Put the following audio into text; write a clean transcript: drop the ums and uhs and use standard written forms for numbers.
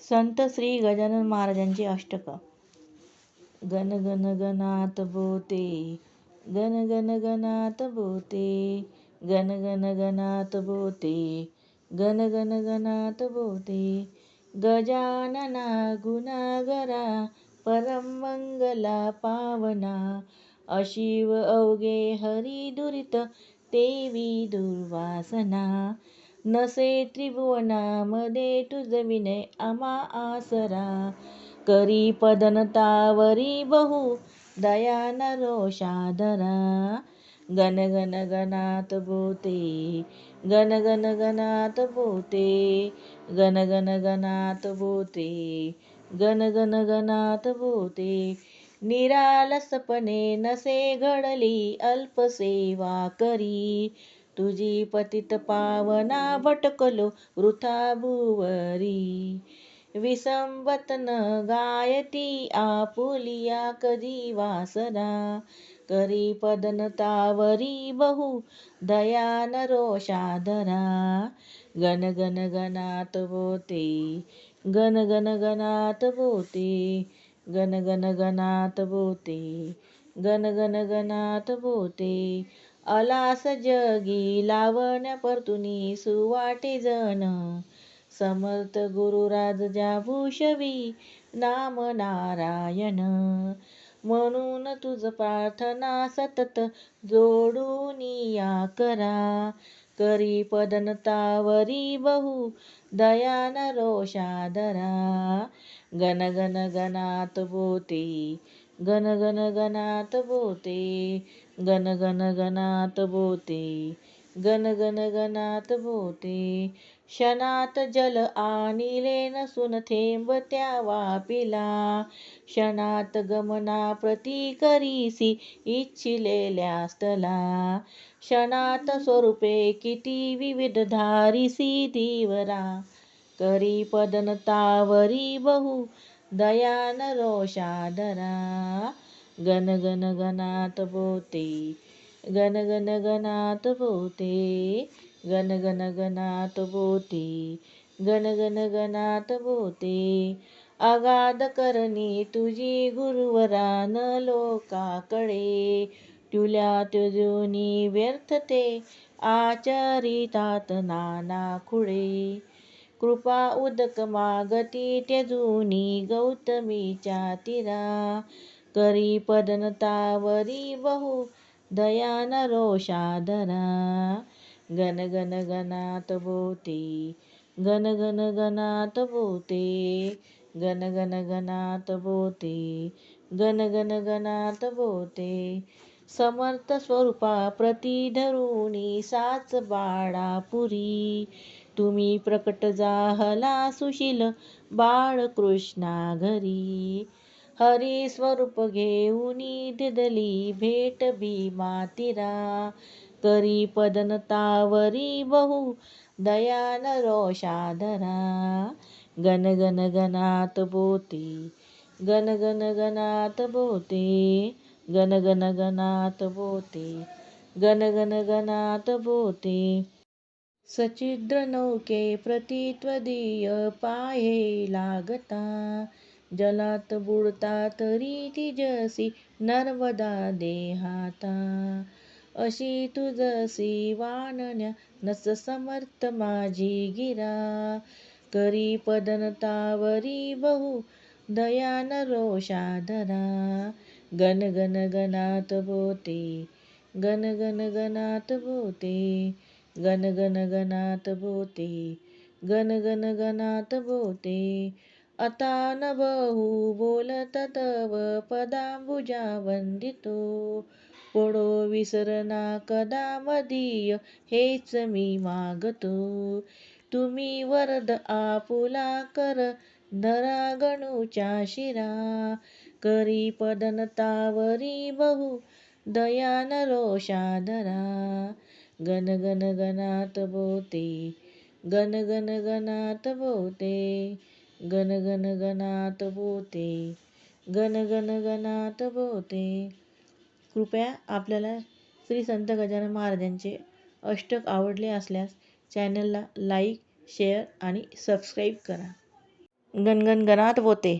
संत श्री गजानन महाराजांची अष्टक. गण गण गणात बोते, गण गण गणात बोते, गण गण गणात बोते, गण गण गणात बोते. गजानना गुणागरा परम मंगला पावना, अशिव अवघे हरी दुरित तेवी दुर्वासना. नसे त्रिभुवनामध्ये तुझ विनय आम्हा आसरा, करी पदनतावरी बहु दया नरोषाधरा. गण गण गणात बोते, गण गण गणात बोते, गण गण गणात बोते, गण गण गणात बोते. निरालसपणे नसे घडली अल्पसेवा करी, तुझी पतित पावना भटकलो वृथा भुवरी. विसंबत न गायती आपुलिया कधी वासना, करी पदनतावरी बहु दया नरोषाधरा. गण गण गणात बोते, गण गण गणात बोते, गण गण गणात बोते, गण गण गणात बोते. अलास जगी लावण्या परतुनी सुवाटे जन, समर्थ गुरुराज ज्या भूषवी नाम नारायण. म्हणून तुझ प्रार्थना सतत जोडून या करा, करी पदनतावरी बहु दया नरोषाधरा. गण गण गणात बोते, गण गण गणात बोते, गण गण गणात बोते, गण गण गणात बोते. क्षणात जल आणिले नसून थेंब त्या वापिला, क्षणात गमना प्रती करीसी इच्छिलेल्या स्थला. क्षणात स्वरूपे किती विविध धारिसी धीवरा, करी पदनतावरी बहु दया नरोषाधरा. गण गण गणात बोते, गण गण गणात बोते, गण गण गणात बोते, गण गण गणात बोते. अगाध करणी तुझी गुरुवरा न लोकाकडे, तुल्या त्यजूनी व्यर्थ ते आचरितात नाना खुळे. कृपा उदक मागती त्यजूनी गौतमीच्या तीरा, करी पदनतावरी बहु दया नरोषाधरा. गण गण गणात बोते, गण गण गणात बोते, गण गण गणात बोते, गण गण गणात बोते. समर्थ स्वरूपा प्रती धरुणी साच बाळापुरी, तुम्ही प्रकट जाहला सुशील बाळकृष्णा घरी. हरी स्वरूप घेऊनी दिदली भेट भीमा तीरा, करी पदनतावरी बहु दया नरोषाधरा. गण गण गणात बोते, गण गण गणात बोते, गण गण गणात बोते, गण गण गणात बोते. सच्छिद्र नौके प्रति त्वदीय पाये लागता, जलात बुडता तरी तिजसी नर्मदा देहाता. अशी तुझसी वाणण्या नस समर्थ माझी गिरा, करी पदनतावरी बहु दया नरोषाधरा. गण गण गणात बोते, गण गण गणात बोते, गण गण गणात बोते, गण गण गणात बोते. आता न बहु बोलत तव पदांबुजा वंदितो, पडो विसरना कदा मदीय हेच मी मागतो. तुम्ही वरद आपुला कर धरा गणूच्या शिरा, करी पदनतावरी बहु दया नरोषाधरा. गण गण गणात बोते, गण गण गणात बोते, गण गण गणात बोते, गण गण गणात बोते. कृपया आपल्याला श्री संत गजानन महाराजांचे अष्टक आवडले असल्यास चॅनलला लाईक, शेअर आणि सबस्क्राईब करा. गणगण गणात होते